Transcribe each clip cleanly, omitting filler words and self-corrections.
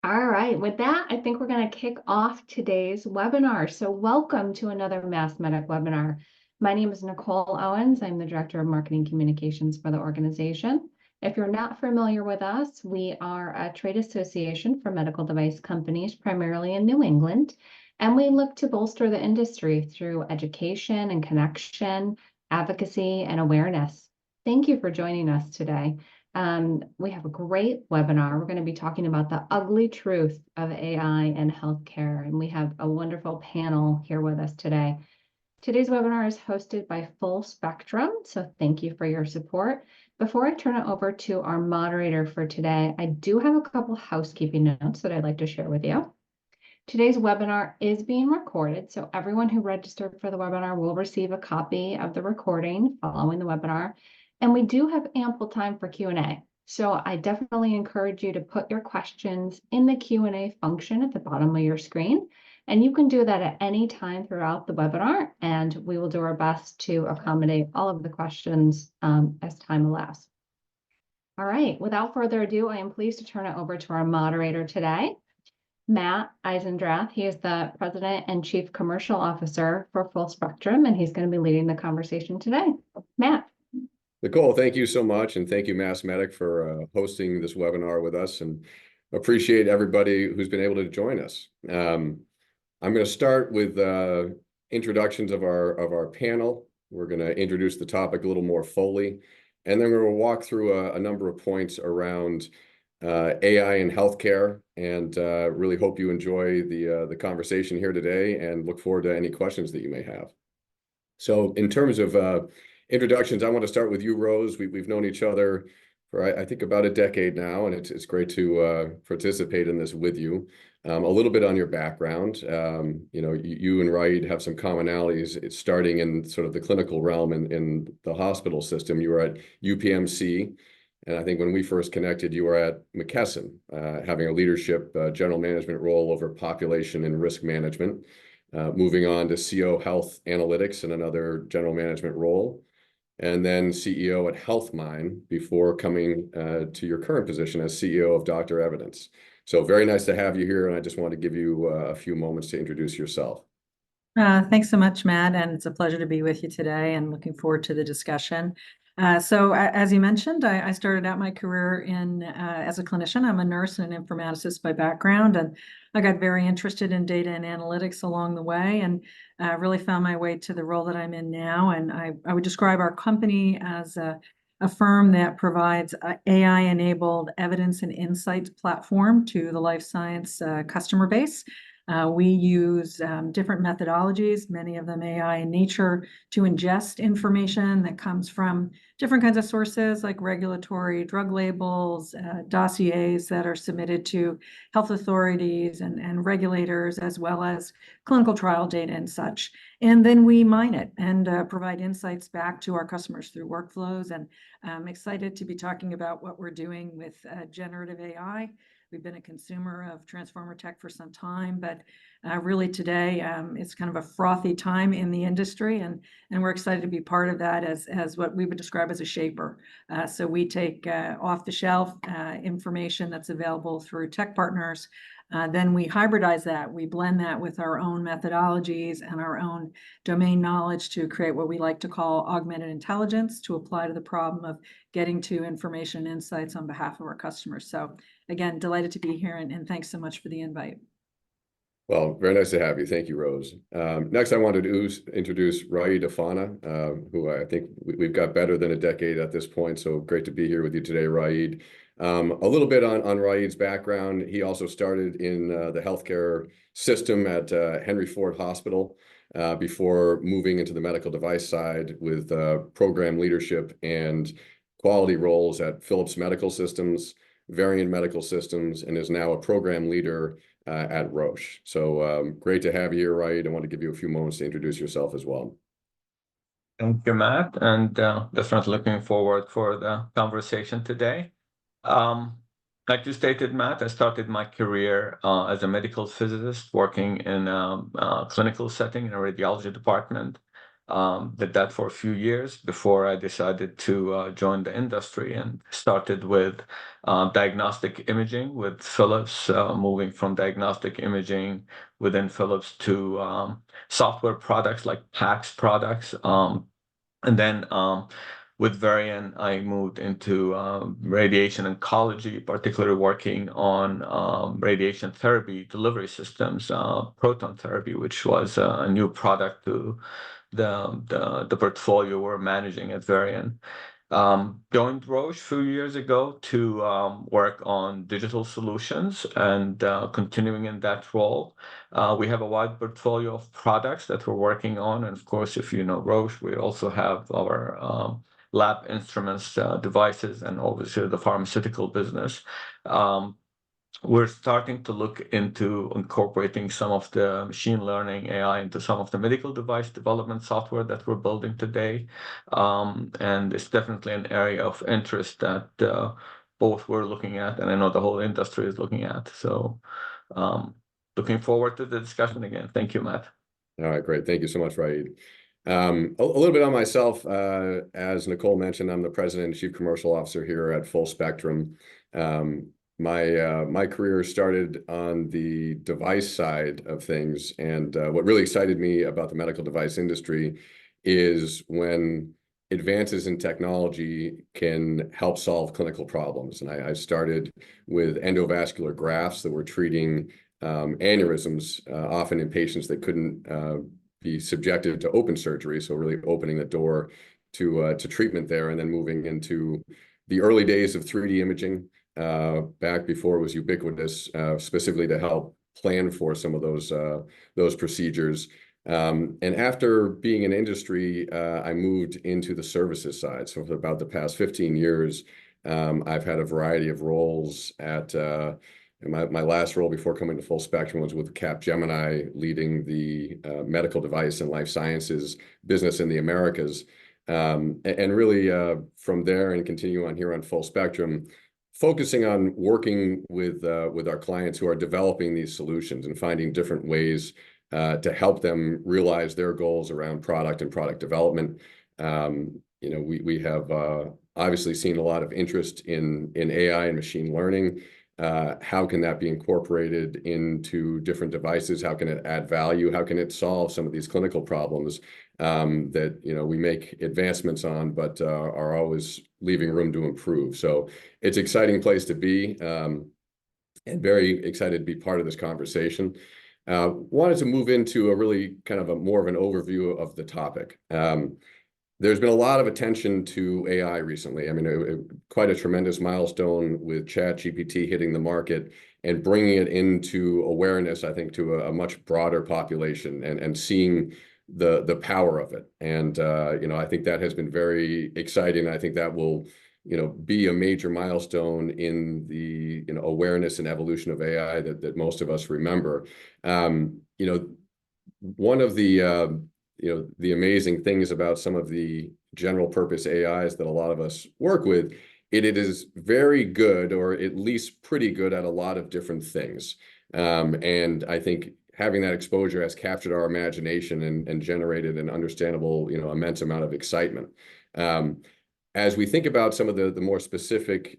All right, with that, I think we're going to kick off today's webinar. So welcome to another MedTech webinar. My name is Nicole Owens. I'm the Director of Marketing Communications for the organization. If you're not familiar with us, we are a trade association for medical device companies, primarily in New England, and we look to bolster the industry through education and connection, advocacy, and awareness. Thank you for joining us today. We have a great webinar. We're going to be talking about the ugly truth of AI in healthcare, and we have a wonderful panel here with us today. Today's webinar is hosted by Full Spectrum, so thank you for your support. Before I turn it over to our moderator for today, I do have a couple housekeeping notes that I'd like to share with you. Today's webinar is being recorded, so everyone who registered for the webinar will receive a copy of the recording following the webinar. And we do have ample time for Q&A. So I definitely encourage you to put your questions in the Q&A function at the bottom of your screen. And you can do that at any time throughout the webinar, and we will do our best to accommodate all of the questions as time allows. All right, without further ado, I am pleased to turn it over to our moderator today, Matt Eisendrath. He is the President and Chief Commercial Officer for Full Spectrum, and he's going to be leading the conversation today. Matt. Nicole, thank you so much, and thank you, MedTech, for hosting this webinar with us, and appreciate everybody who's been able to join us. I'm going to start with introductions of our panel. We're going to introduce the topic a little more fully, and then we're going to walk through a number of points around AI in healthcare, and really hope you enjoy the conversation here today, and look forward to any questions that you may have. So, in terms of introductions, I want to start with you, Rose. We've known each other for I think about a decade now, and it's great to participate in this with you. A little bit on your background. You and Raid have some commonalities. It's starting in sort of the clinical realm in the hospital system. You were at UPMC, and I think when we first connected, you were at McKesson, having a leadership general management role over population and risk management, moving on to CO Health Analytics in another general management role, and then CEO at HealthMine before coming to your current position as CEO of Dr. Evidence. So very nice to have you here, and I just want to give you a few moments to introduce yourself. Thanks so much, Matt, and it's a pleasure to be with you today, and looking forward to the discussion. So as you mentioned, I started out my career as a clinician. I'm a nurse and an informaticist by background, and I got very interested in data and analytics along the way, and really found my way to the role that I'm in now. And I would describe our company as a firm that provides AI-enabled evidence and insights platform to the life science customer base. We use different methodologies, many of them AI in nature, to ingest information that comes from different kinds of sources like regulatory drug labels, dossiers that are submitted to health authorities and regulators, as well as clinical trial data and such. And then we mine it and provide insights back to our customers through workflows. And I'm excited to be talking about what we're doing with generative AI. We've been a consumer of transformer tech for some time, but really today it's kind of a frothy time in the industry, and we're excited to be part of that as what we would describe as a shaper. So we take off-the-shelf information that's available through tech partners. Then we hybridize that. We blend that with our own methodologies and our own domain knowledge to create what we like to call augmented intelligence to apply to the problem of getting to information and insights on behalf of our customers. So again, delighted to be here, and thanks so much for the invite. Well, very nice to have you. Thank you, Rose. Next, I wanted to introduce Raid Afana, who I think we've got better than a decade at this point. So great to be here with you today, Raid. A little bit on Raid's background. He also started in the healthcare system at Henry Ford Hospital before moving into the medical device side with program leadership and quality roles at Philips Medical Systems, Varian Medical Systems, and is now a program leader at Roche. So great to have you here, Raid. I want to give you a few moments to introduce yourself as well. Thank you, Matt, and definitely looking forward for the conversation today. Like you stated, Matt, I started my career as a medical physicist working in a clinical setting in a radiology department. Did that for a few years before I decided to join the industry, and started with diagnostic imaging with Philips, moving from diagnostic imaging within Philips to software products like PACS products. And then with Varian, I moved into radiation oncology, particularly working on radiation therapy delivery systems, proton therapy, which was a new product to the portfolio we're managing at Varian. Joined Roche a few years ago to work on digital solutions, and continuing in that role. We have a wide portfolio of products that we're working on. And of course, if you know Roche, we also have our lab instruments, devices, and obviously the pharmaceutical business. We're starting to look into incorporating some of the machine learning AI into some of the medical device development software that we're building today. And it's definitely an area of interest that both we're looking at, and I know the whole industry is looking at. So looking forward to the discussion again. Thank you, Matt. All right, great. Thank you so much, Raid. A little bit on myself. As Nicole mentioned, I'm the President and Chief Commercial Officer here at Full Spectrum. My career started on the device side of things, and what really excited me about the medical device industry is when advances in technology can help solve clinical problems. And I started with endovascular grafts that were treating aneurysms, often in patients that couldn't be subjected to open surgery, so really opening the door to treatment there, and then moving into the early days of 3D imaging, back before it was ubiquitous, specifically to help plan for some of those procedures. And after being in industry, I moved into the services side. So for about the past 15 years, I've had a variety of roles at my last role before coming to Full Spectrum was with Capgemini, leading the medical device and life sciences business in the Americas. And really from there and continue on here on Full Spectrum, focusing on working with our clients who are developing these solutions and finding different ways to help them realize their goals around product and product development. We have obviously seen a lot of interest in AI and machine learning. How can that be incorporated into different devices? How can it add value? How can it solve some of these clinical problems that we make advancements on, but are always leaving room to improve? So it's an exciting place to be, and very excited to be part of this conversation. Wanted to move into a really kind of more of an overview of the topic. There's been a lot of attention to AI recently. I mean, quite a tremendous milestone with ChatGPT hitting the market and bringing it into awareness, I think, to a much broader population, and seeing the power of it. And I think that has been very exciting. I think that will be a major milestone in the awareness and evolution of AI that most of us remember. One of the amazing things about some of the general purpose AIs that a lot of us work with, it is very good, or at least pretty good, at a lot of different things. And I think having that exposure has captured our imagination and generated an understandable, immense amount of excitement. As we think about some of the more specific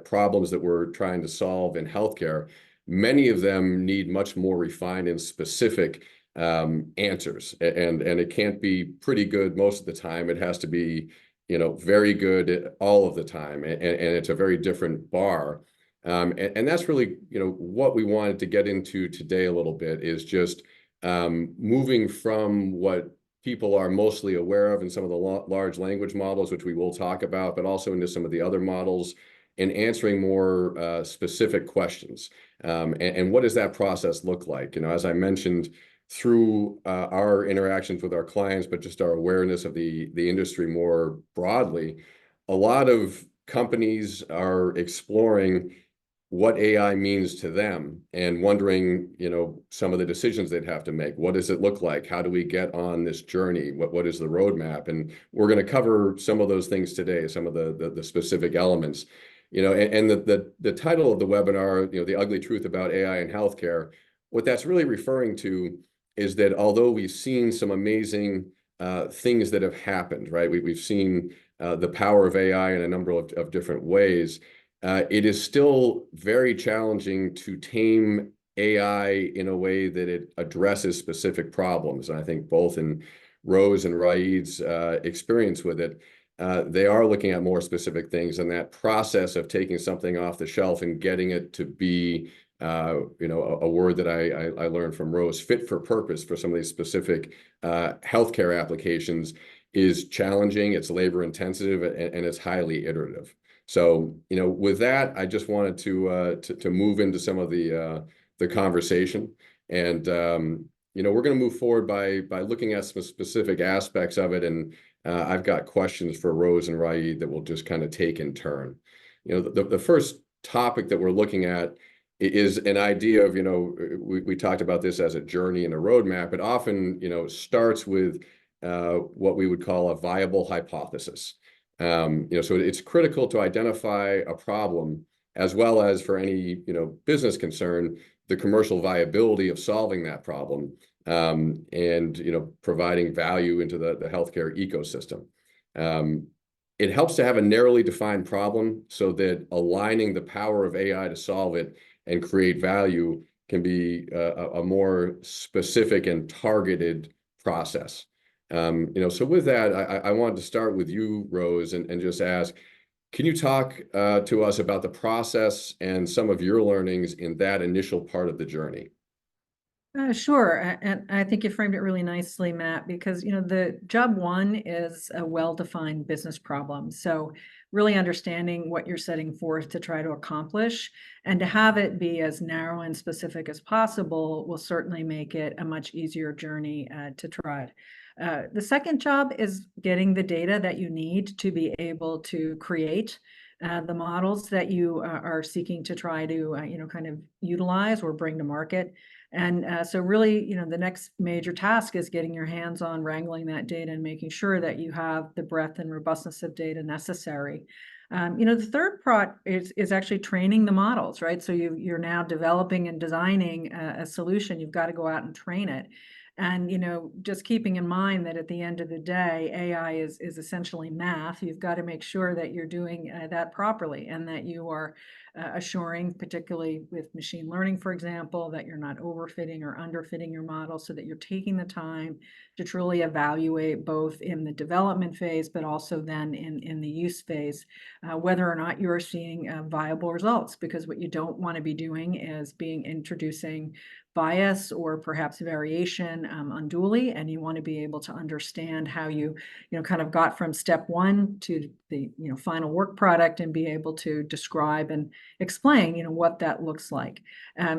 problems that we're trying to solve in healthcare, many of them need much more refined and specific answers, and it can't be pretty good most of the time. It has to be very good all of the time, and it's a very different bar, and that's really what we wanted to get into today a little bit, is just moving from what people are mostly aware of in some of the large language models, which we will talk about, but also into some of the other models, and answering more specific questions. And what does that process look like? As I mentioned, through our interactions with our clients, but just our awareness of the industry more broadly, a lot of companies are exploring what AI means to them and wondering, some of the decisions they'd have to make. What does it look like? How do we get on this journey? What is the roadmap? And we're going to cover some of those things today, some of the specific elements. And the title of the webinar, The Ugly Truth About AI in Healthcare, what that's really referring to is that although we've seen some amazing things that have happened, right? We've seen the power of AI in a number of different ways. It is still very challenging to tame AI in a way that it addresses specific problems. And I think both in Rose and Raid's experience with it, they are looking at more specific things, and that process of taking something off the shelf and getting it to be, a word that I learned from Rose, fit for purpose for some of these specific healthcare applications is challenging. It's labor intensive, and it's highly iterative. So, with that, I just wanted to move into some of the conversation, and we're going to move forward by looking at some specific aspects of it, and I've got questions for Rose and Raid that we'll just kind of take in turn. The first topic that we're looking at is an idea of, we talked about this as a journey and a roadmap. It often, starts with what we would call a viable hypothesis. So it's critical to identify a problem, as well as for any, business concern, the commercial viability of solving that problem, and providing value into the healthcare ecosystem. It helps to have a narrowly defined problem so that aligning the power of AI to solve it and create value can be a more specific and targeted process. So with that, I wanted to start with you, Rose, and just ask, can you talk to us about the process and some of your learnings in that initial part of the journey? Sure. And I think you framed it really nicely, Matt, because, the job one is a well-defined business problem. So really understanding what you're setting forth to try to accomplish, and to have it be as narrow and specific as possible will certainly make it a much easier journey to tread. The second job is getting the data that you need to be able to create the models that you are seeking to try to, kind of utilize or bring to market. And so really, the next major task is getting your hands on wrangling that data and making sure that you have the breadth and robustness of data necessary. The third part is actually training the models, right? So you're now developing and designing a solution. You've got to go out and train it. And, just keeping in mind that at the end of the day, AI is essentially math. You've got to make sure that you're doing that properly, and that you are assuring, particularly with machine learning, for example, that you're not overfitting or underfitting your model, so that you're taking the time to truly evaluate both in the development phase, but also then in the use phase, whether or not you're seeing viable results. Because what you don't want to be doing is introducing bias or perhaps variation unduly, and you want to be able to understand how you kind of got from step one to the final work product, and be able to describe and explain what that looks like.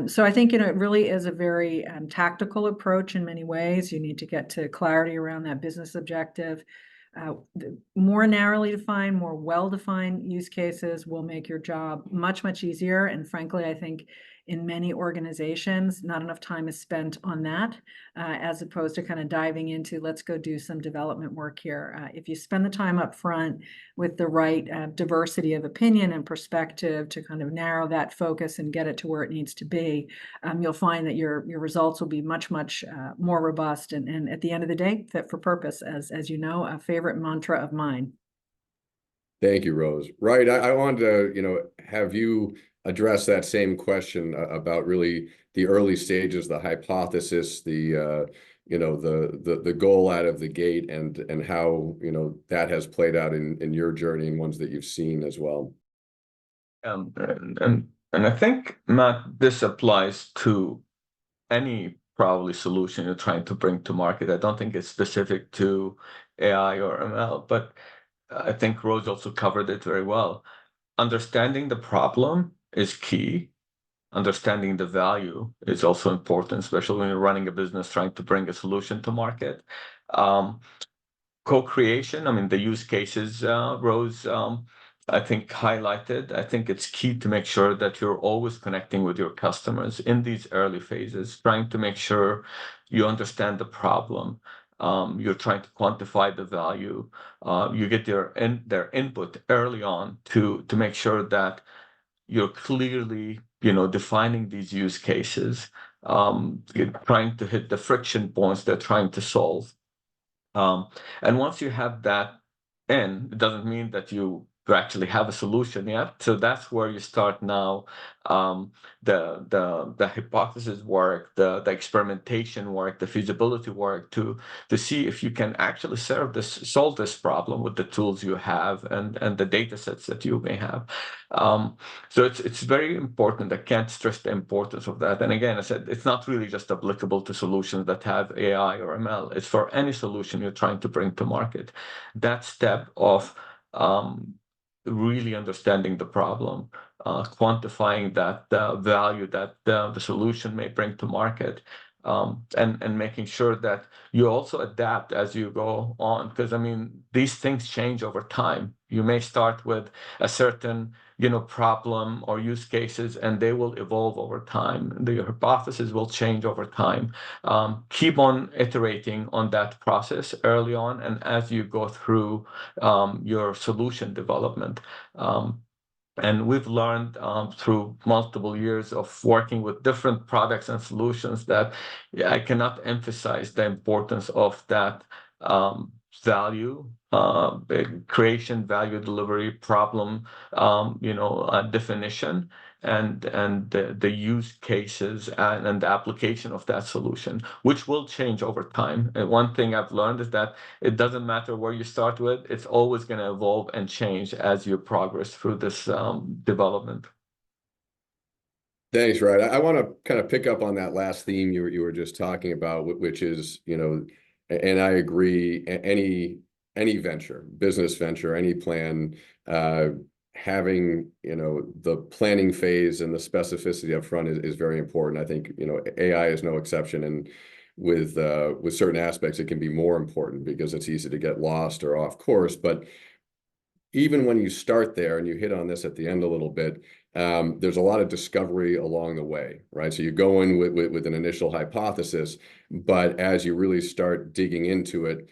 So I think it really is a very tactical approach in many ways. You need to get to clarity around that business objective. The more narrowly defined, more well-defined use cases will make your job much, much easier. And frankly, I think in many organizations, not enough time is spent on that, as opposed to kind of diving into, let's go do some development work here. If you spend the time up front with the right diversity of opinion and perspective to kind of narrow that focus and get it to where it needs to be, you'll find that your results will be much, much more robust, and at the end of the day, fit for purpose, as you know, a favorite mantra of mine. Thank you, Rose. Right. I wanted to, have you address that same question about really the early stages, the hypothesis, the goal out of the gate, and how, that has played out in your journey and ones that you've seen as well. And I think, Matt, this applies to any probably solution you're trying to bring to market. I don't think it's specific to AI or ML, but I think Rose also covered it very well. Understanding the problem is key. Understanding the value is also important, especially when you're running a business trying to bring a solution to market. Co-creation, I mean, the use cases Rose, I think, highlighted. I think it's key to make sure that you're always connecting with your customers in these early phases, trying to make sure you understand the problem. You're trying to quantify the value. You get their input early on to make sure that you're clearly, defining these use cases, trying to hit the friction points they're trying to solve. And once you have that in, it doesn't mean that you actually have a solution yet. So that's where you start now. The hypothesis work, the experimentation work, the feasibility work to see if you can actually solve this problem with the tools you have and the data sets that you may have. So it's very important. I can't stress the importance of that. And again, I said it's not really just applicable to solutions that have AI or ML. It's for any solution you're trying to bring to market. That step of really understanding the problem, quantifying that value that the solution may bring to market, and making sure that you also adapt as you go on. Because I mean, these things change over time. You may start with a certain problem or use cases, and they will evolve over time. The hypothesis will change over time. Keep on iterating on that process early on, and as you go through your solution development. And we've learned through multiple years of working with different products and solutions that I cannot emphasize the importance of that value creation, value delivery, problem, definition, and the use cases and the application of that solution, which will change over time. And one thing I've learned is that it doesn't matter where you start with; it's always going to evolve and change as you progress through this development. Thanks, Ryan. I want to kind of pick up on that last theme you were just talking about, which is, and I agree, any venture, business venture, any plan, having, the planning phase and the specificity up front is very important. I think, AI is no exception, and with certain aspects, it can be more important because it's easy to get lost or off course. But even when you start there, and you hit on this at the end a little bit, there's a lot of discovery along the way, right? So you go in with an initial hypothesis, but as you really start digging into it,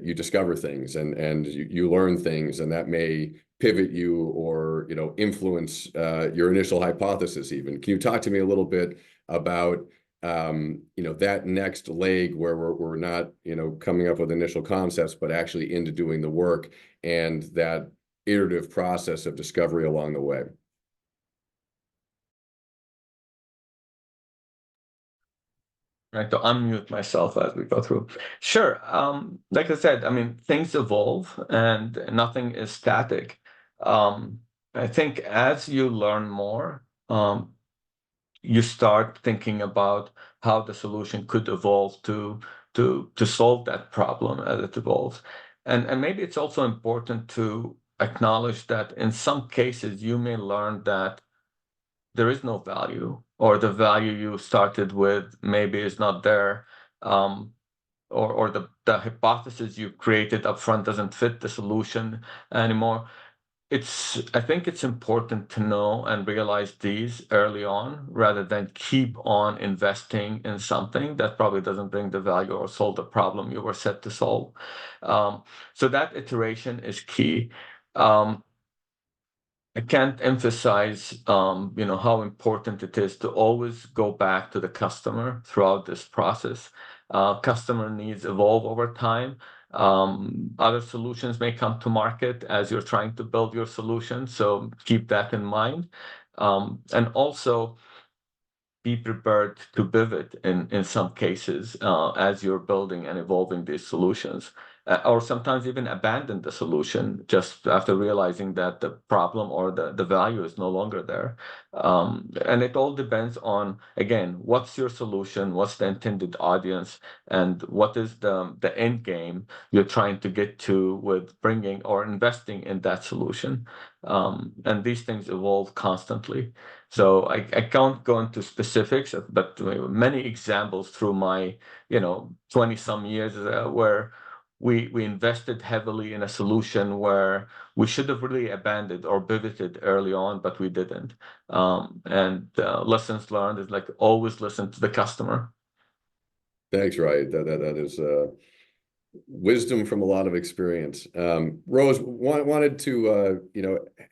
you discover things and you learn things, and that may pivot you or influence your initial hypothesis even. Can you talk to me a little bit about that next leg where we're not coming up with initial concepts, but actually into doing the work and that iterative process of discovery along the way? Right, to unmute myself as we go through. Sure. Like I said, I mean, things evolve and nothing is static. I think as you learn more, you start thinking about how the solution could evolve to solve that problem as it evolves. And maybe it's also important to acknowledge that in some cases you may learn that there is no value, or the value you started with maybe is not there, or the hypothesis you created up front doesn't fit the solution anymore. I think it's important to know and realize these early on rather than keep on investing in something that probably doesn't bring the value or solve the problem you were set to solve. So that iteration is key. I can't emphasize, how important it is to always go back to the customer throughout this process. Customer needs evolve over time. Other solutions may come to market as you're trying to build your solution, so keep that in mind. And also be prepared to pivot in some cases as you're building and evolving these solutions, or sometimes even abandon the solution just after realizing that the problem or the value is no longer there. And it all depends on, again, what's your solution, what's the intended audience, and what is the end game you're trying to get to with bringing or investing in that solution. And these things evolve constantly. So I can't go into specifics, but many examples through my 20 some years where we invested heavily in a solution where we should have really abandoned or pivoted early on, but we didn't. And lessons learned is like always listen to the customer. Thanks, Ryan. That is wisdom from a lot of experience. Rose, wanted to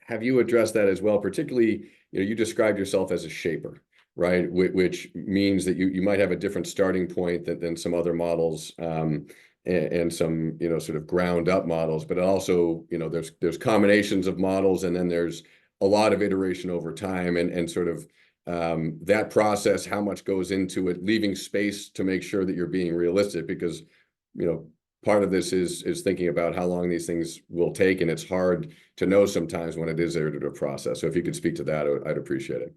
have you address that as well. Particularly, you described yourself as a shaper, right? Which means that you might have a different starting point than some other models. and some, sort of ground up models, but also, there's combinations of models, and then there's a lot of iteration over time, and sort of that process, how much goes into it, leaving space to make sure that you're being realistic, because, part of this is thinking about how long these things will take, and it's hard to know sometimes when it is an iterative process. So if you could speak to that, I'd appreciate it.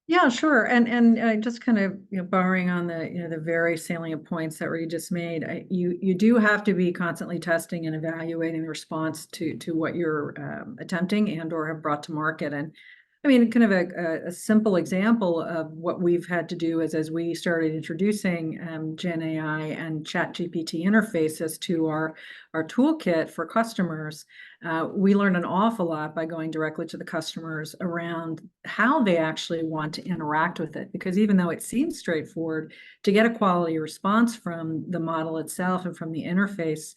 Yeah, sure. And just kind of, borrowing on the, the very salient points that you just made, you do have to be constantly testing and evaluating the response to what you're attempting and or have brought to market. And I mean, kind of a simple example of what we've had to do is, as we started introducing Gen AI and ChatGPT interfaces to our toolkit for customers, we learned an awful lot by going directly to the customers around how they actually want to interact with it. Because even though it seems straightforward, to get a quality response from the model itself and from the interface,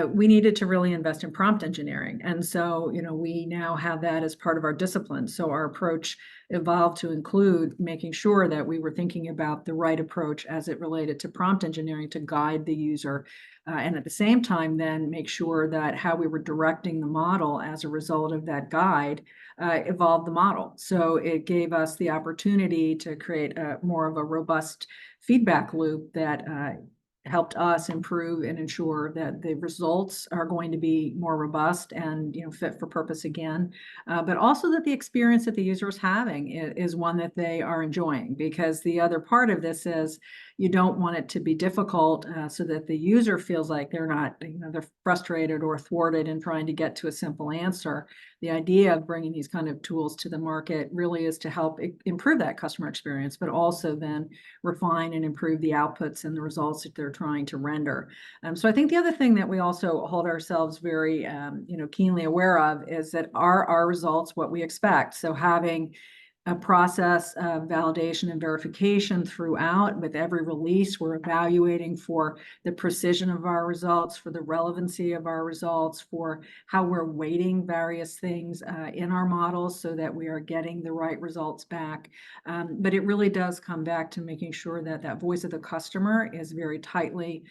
we needed to really invest in prompt engineering. And so, we now have that as part of our discipline. So our approach evolved to include making sure that we were thinking about the right approach as it related to prompt engineering to guide the user. And at the same time, then make sure that how we were directing the model as a result of that guide evolved the model. So it gave us the opportunity to create more of a robust feedback loop that helped us improve and ensure that the results are going to be more robust and fit for purpose again, but also that the experience that the user is having is one that they are enjoying. Because the other part of this is you don't want it to be difficult so that the user feels like they're not, they're frustrated or thwarted in trying to get to a simple answer. The idea of bringing these kind of tools to the market really is to help improve that customer experience, but also then refine and improve the outputs and the results that they're trying to render. So I think the other thing that we also hold ourselves very, keenly aware of is that are our results what we expect? So having a process of validation and verification throughout. With every release, we're evaluating for the precision of our results, for the relevancy of our results, for how we're weighting various things in our models so that we are getting the right results back. But it really does come back to making sure that that voice of the customer is very tightly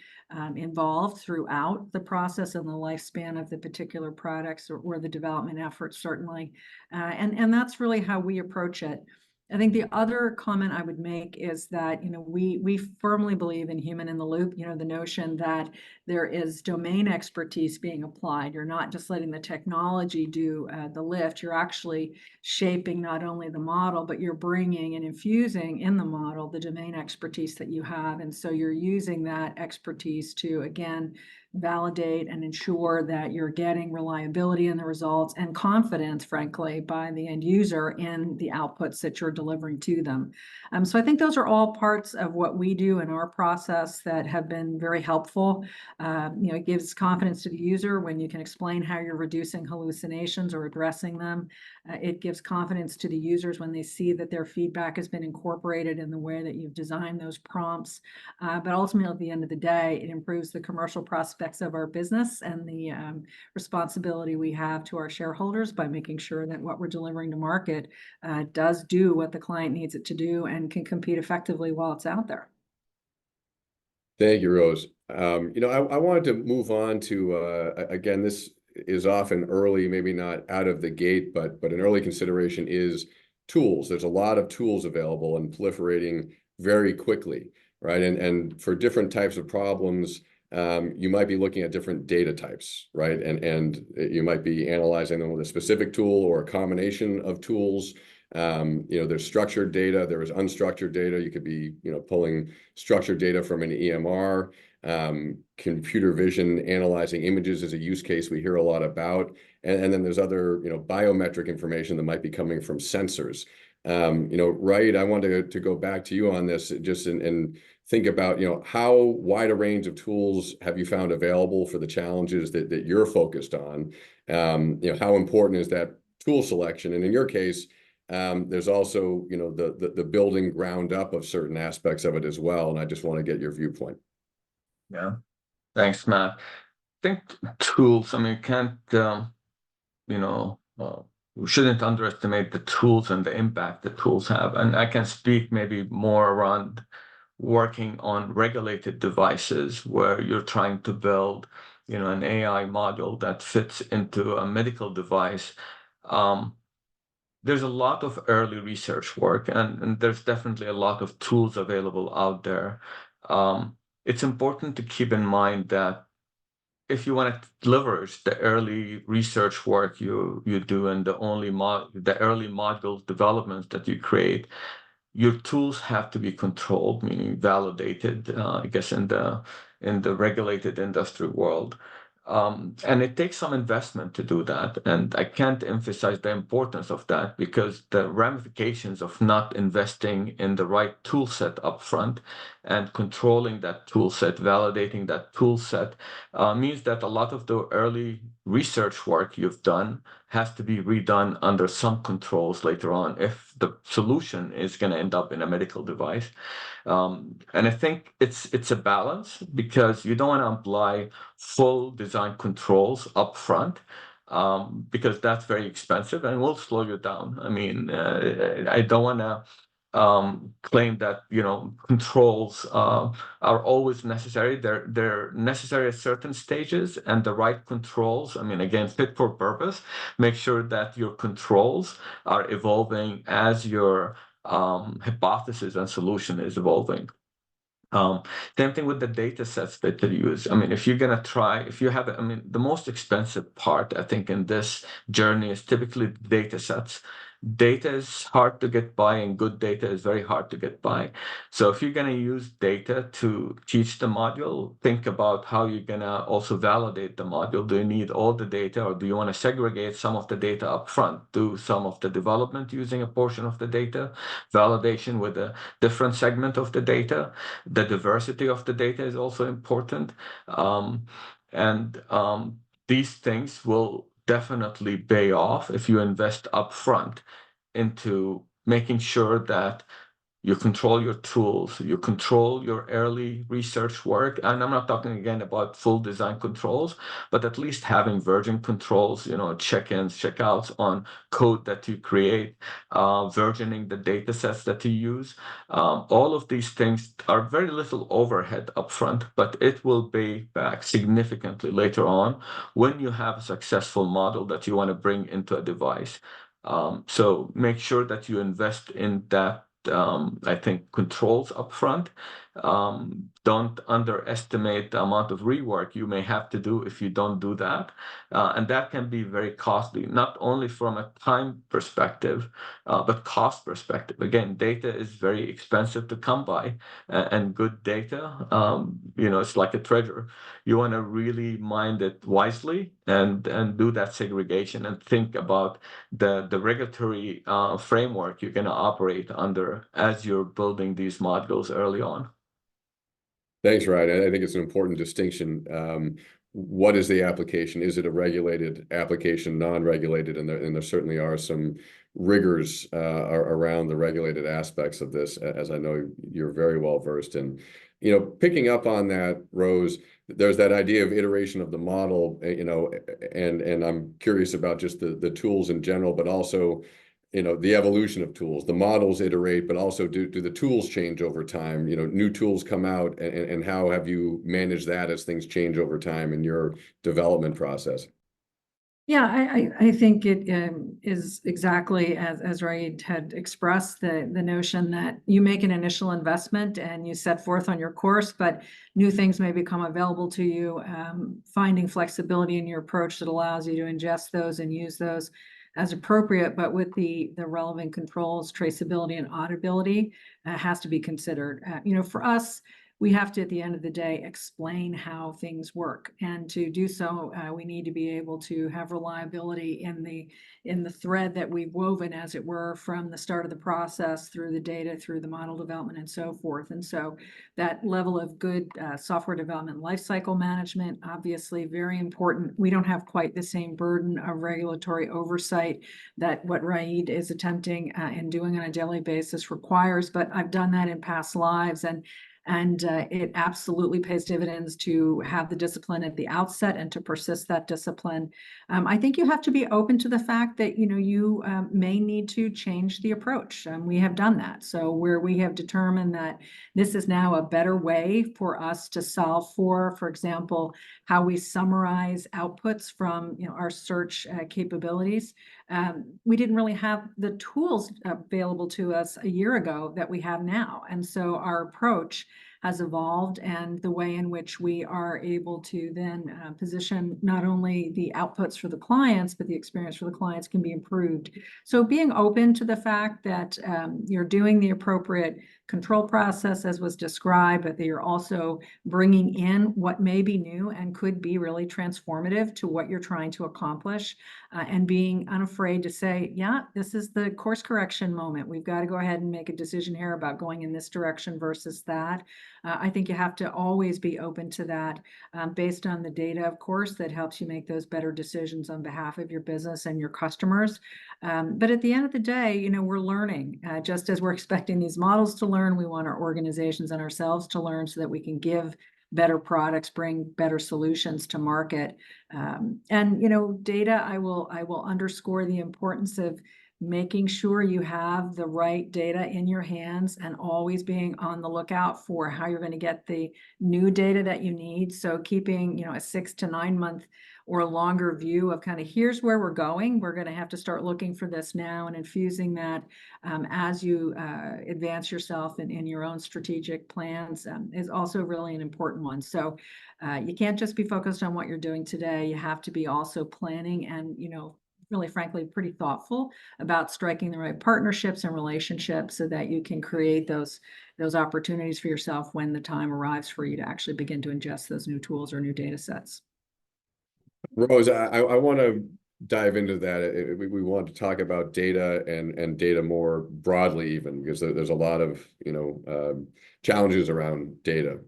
involved throughout the process and the lifespan of the particular products or the development efforts, certainly. And that's really how we approach it. I think the other comment I would make is that, we firmly believe in human in the loop, the notion that there is domain expertise being applied. You're not just letting the technology do the lift. You're actually shaping not only the model, but you're bringing and infusing in the model the domain expertise that you have. And so you're using that expertise to, again, validate and ensure that you're getting reliability in the results and confidence, frankly, by the end user in the outputs that you're delivering to them. So I think those are all parts of what we do in our process that have been very helpful. It gives confidence to the user when you can explain how you're reducing hallucinations or addressing them. It gives confidence to the users when they see that their feedback has been incorporated in the way that you've designed those prompts. But ultimately, at the end of the day, it improves the commercial prospects of our business and the responsibility we have to our shareholders by making sure that what we're delivering to market does do what the client needs it to do and can compete effectively while it's out there. Thank you, Rose. I wanted to move on to, again, this is often early, maybe not out of the gate, but an early consideration is tools. There's a lot of tools available and proliferating very quickly, right? And for different types of problems, you might be looking at different data types, right? And you might be analyzing them with a specific tool or a combination of tools. There's structured data, there is unstructured data. You could be, pulling structured data from an EMR. Computer vision analyzing images is a use case we hear a lot about. And then there's other, biometric information that might be coming from sensors. Right, I wanted to go back to you on this just and think about, how wide a range of tools have you found available for the challenges that you're focused on? How important is that tool selection? And in your case, there's also, the building ground up of certain aspects of it as well. And I just want to get your viewpoint. Yeah, thanks, Matt. I think tools, I mean, can't, we shouldn't underestimate the tools and the impact that tools have. And I can speak maybe more around working on regulated devices where you're trying to build, an AI module that fits into a medical device. There's a lot of early research work, and there's definitely a lot of tools available out there. It's important to keep in mind that if you want to leverage the early research work you do and the early module developments that you create, your tools have to be controlled, meaning validated, I guess, in the regulated industry world. And it takes some investment to do that. And I can't emphasize the importance of that, because the ramifications of not investing in the right tool set upfront and controlling that tool set, validating that tool set, means that a lot of the early research work you've done has to be redone under some controls later on if the solution is going to end up in a medical device. And I think it's a balance, because you don't want to apply full design controls up front, because that's very expensive and will slow you down. I mean, I don't want to claim that controls are always necessary. They're necessary at certain stages, and the right controls, I mean, again, fit for purpose. Make sure that your controls are evolving as your hypothesis and solution is evolving. Same thing with the data sets that you use. I mean, if you have, I mean, the most expensive part, I think, in this journey is typically data sets. Data is hard to get by, and good data is very hard to get by. So if you're going to use data to teach the module, think about how you're going to also validate the module. Do you need all the data, or do you want to segregate some of the data up front? Do some of the development using a portion of the data, validation with a different segment of the data. The diversity of the data is also important. These things will definitely pay off if you invest upfront into making sure that you control your tools, you control your early research work. And I'm not talking again about full design controls, but at least having version controls, check-ins, check-outs on code that you create, versioning the data sets that you use. All of these things are very little overhead upfront, but it will pay back significantly later on when you have a successful model that you want to bring into a device. So make sure that you invest in that. I think controls upfront. Don't underestimate the amount of rework you may have to do if you don't do that. And that can be very costly, not only from a time perspective, but cost perspective. Again, data is very expensive to come by, and good data, it's like a treasure. You want to really mine it wisely and do that segregation, and think about the regulatory framework you're going to operate under as you're building these modules early on. Thanks, Ryan. I think it's an important distinction. What is the application? Is it a regulated application, non-regulated? And there certainly are some rigors around the regulated aspects of this, as I know you're very well versed in. Picking up on that, Rose, there's that idea of iteration of the model, and I'm curious about just the tools in general, but also the evolution of tools. The models iterate, but also do the tools change over time? New tools come out, and how have you managed that as things change over time in your development process? Yeah, I think it is exactly as Raid had expressed, the notion that you make an initial investment and you set forth on your course, but new things may become available to you, finding flexibility in your approach that allows you to ingest those and use those as appropriate, but with the relevant controls, traceability and auditability has to be considered. For us, we have to, at the end of the day, explain how things work. And to do so, we need to be able to have reliability in the thread that we've woven, as it were, from the start of the process through the data, through the model development, and so forth. And so that level of good software development lifecycle management, obviously very important. We don't have quite the same burden of regulatory oversight that what Raid is attempting and doing on a daily basis requires, but I've done that in past lives. And And it absolutely pays dividends to have the discipline at the outset and to persist that discipline. I think you have to be open to the fact that, you may need to change the approach. We have done that. So where we have determined that this is now a better way for us to solve for example, how we summarize outputs from our search capabilities. We didn't really have the tools available to us a year ago that we have now. And so our approach has evolved, and the way in which we are able to then position not only the outputs for the clients, but the experience for the clients can be improved. So being open to the fact that you're doing the appropriate control process as was described, but that you're also bringing in what may be new and could be really transformative to what you're trying to accomplish, and being unafraid to say, yeah, this is the course correction moment. We've got to go ahead and make a decision here about going in this direction versus that. I think you have to always be open to that, based on the data, of course, that helps you make those better decisions on behalf of your business and your customers. But at the end of the day, we're learning. Just as we're expecting these models to learn, we want our organizations and ourselves to learn so that we can give better products, bring better solutions to market. And data, I will underscore the importance of making sure you have the right data in your hands and always being on the lookout for how you're going to get the new data that you need. So keeping, a 6 to 9 month or longer view of kind of here's where we're going. We're going to have to start looking for this now, and infusing that as you advance yourself in your own strategic plans is also really an important one. So you can't just be focused on what you're doing today. You have to be also planning and, really frankly, pretty thoughtful about striking the right partnerships and relationships so that you can create those opportunities for yourself when the time arrives for you to actually begin to ingest those new tools or new data sets. Rose, I want to dive into that. We want to talk about data and data more broadly, even because there's a lot of challenges around data.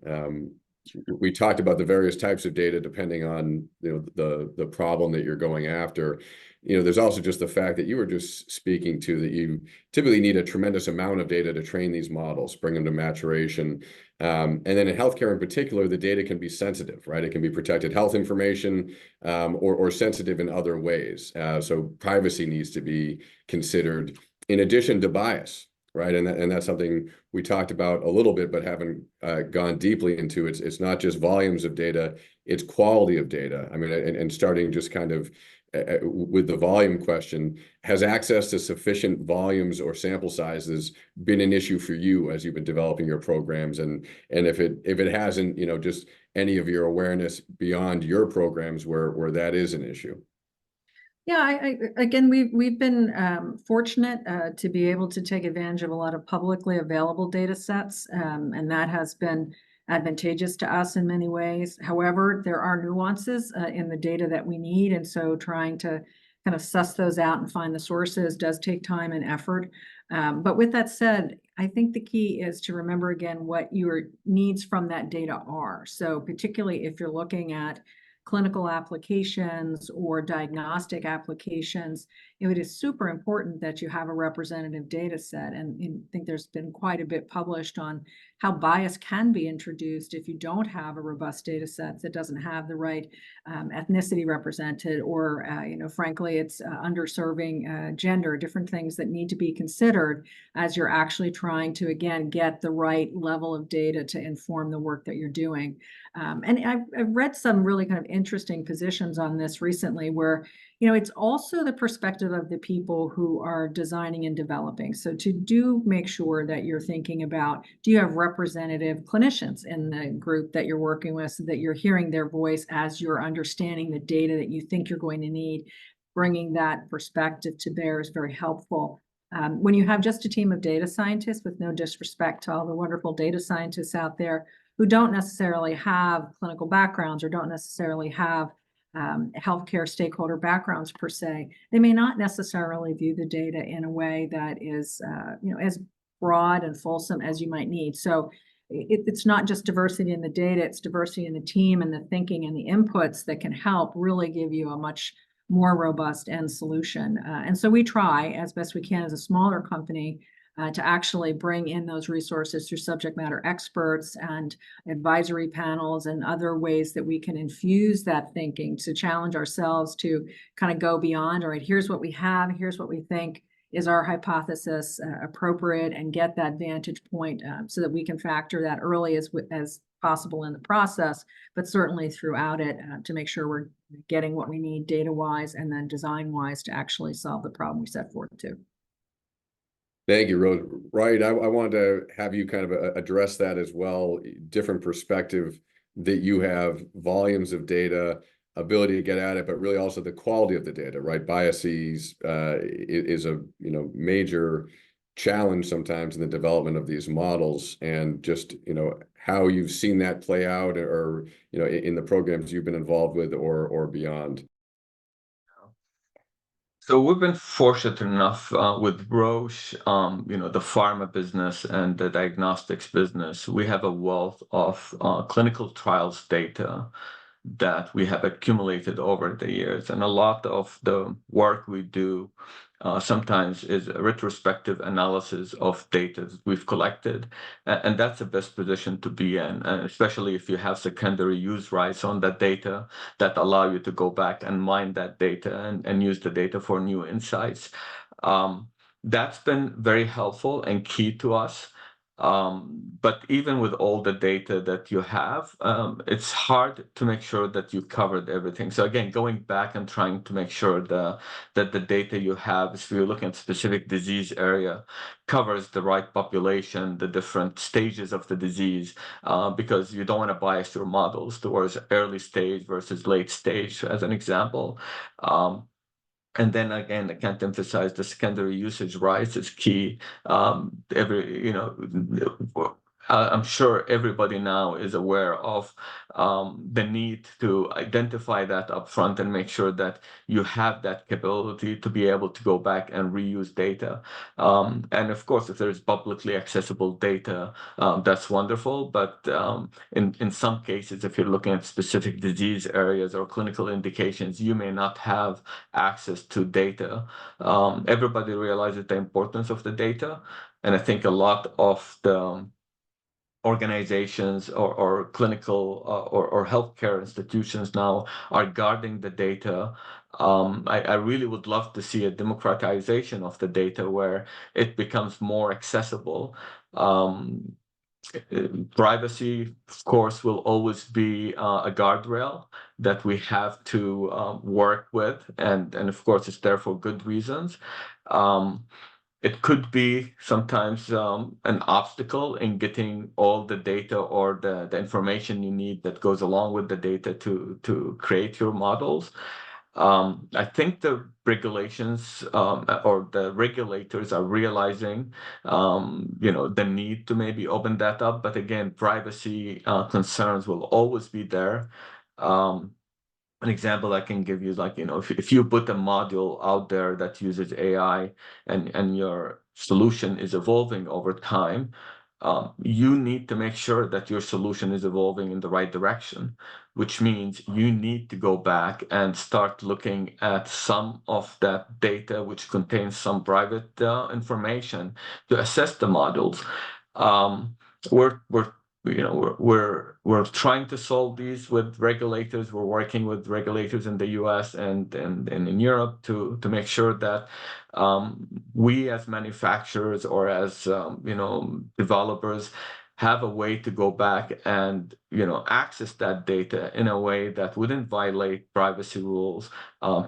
We talked about the various types of data depending on the problem that you're going after. There's also just the fact that you were just speaking to that you typically need a tremendous amount of data to train these models, bring them to maturation. And then in healthcare in particular, the data can be sensitive, right? It can be protected health information or sensitive in other ways. So privacy needs to be considered in addition to bias, right? And that's something we talked about a little bit, but haven't gone deeply into. It's not just volumes of data, it's quality of data. I mean, and starting just kind of with the volume question, has access to sufficient volumes or sample sizes been an issue for you as you've been developing your programs? And if it hasn't, just any of your awareness beyond your programs where that is an issue. Yeah, again, we've been fortunate to be able to take advantage of a lot of publicly available data sets, and that has been advantageous to us in many ways. However, there are nuances in the data that we need, and so trying to kind of suss those out and find the sources does take time and effort. But with that said, I think the key is to remember again what your needs from that data are. So particularly if you're looking at clinical applications or diagnostic applications, it is super important that you have a representative data set. And I think there's been quite a bit published on how bias can be introduced if you don't have a robust data set that doesn't have the right ethnicity represented, or frankly, it's underserving gender, different things that need to be considered as you're actually trying to, again, get the right level of data to inform the work that you're doing. And I've read some really kind of interesting positions on this recently where, it's also the perspective of the people who are designing and developing. So to make sure that you're thinking about, do you have representative clinicians in the group that you're working with so that you're hearing their voice as you're understanding the data that you think you're going to need? Bringing that perspective to bear is very helpful. When you have just a team of data scientists, with no disrespect to all the wonderful data scientists out there who don't necessarily have clinical backgrounds or don't necessarily have healthcare stakeholder backgrounds per se, they may not necessarily view the data in a way that is as broad and fulsome as you might need. So it's not just diversity in the data, it's diversity in the team and the thinking and the inputs that can help really give you a much more robust end solution. And so we try as best we can as a smaller company to actually bring in those resources through subject matter experts and advisory panels and other ways that we can infuse that thinking to challenge ourselves to kind of go beyond, all right, here's what we have, here's what we think is our hypothesis appropriate, and get that vantage point so that we can factor that early as possible in the process, but certainly throughout it to make sure we're getting what we need data-wise and then design-wise to actually solve the problem we set forth to. Thank you, Rose. Right, I wanted to have you kind of address that as well, different perspective that you have, volumes of data, ability to get at it, but really also the quality of the data, right? Biases is a major challenge sometimes in the development of these models, and just how you've seen that play out, or in the programs you've been involved with, or beyond. So we've been fortunate enough with Roche, the pharma business and the diagnostics business. We have a wealth of clinical trials data that we have accumulated over the years. And a lot of the work we do sometimes is a retrospective analysis of data that we've collected. And that's the best position to be in, especially if you have secondary use rights on that data that allow you to go back and mine that data and use the data for new insights. That's been very helpful and key to us. But even with all the data that you have, it's hard to make sure that you covered everything. So again, going back and trying to make sure that the data you have, if you're looking at specific disease area, covers the right population, the different stages of the disease, because you don't want to bias your models towards early stage versus late stage, as an example. And then again, I can't emphasize the secondary usage rights is key. I'm sure everybody now is aware of the need to identify that upfront and make sure that you have that capability to be able to go back and reuse data. And of course, if there's publicly accessible data, that's wonderful. But in some cases, if you're looking at specific disease areas or clinical indications, you may not have access to data. Everybody realizes the importance of the data. And I think a lot of the organizations or clinical or healthcare institutions now are guarding the data. I really would love to see a democratization of the data where it becomes more accessible. Privacy, of course, will always be a guardrail that we have to work with, and of course it's there for good reasons. It could be sometimes an obstacle in getting all the data or the information you need that goes along with the data to create your models. I think the regulations or the regulators are realizing, the need to maybe open that up. But again, privacy concerns will always be there. An example I can give you is if you put a module out there that uses AI and your solution is evolving over time, you need to make sure that your solution is evolving in the right direction, which means you need to go back and start looking at some of that data which contains some private information to assess the modules. We're trying to solve these with regulators. We're working with regulators in the US and in Europe to make sure that we as manufacturers or as developers have a way to go back and access that data in a way that wouldn't violate privacy rules,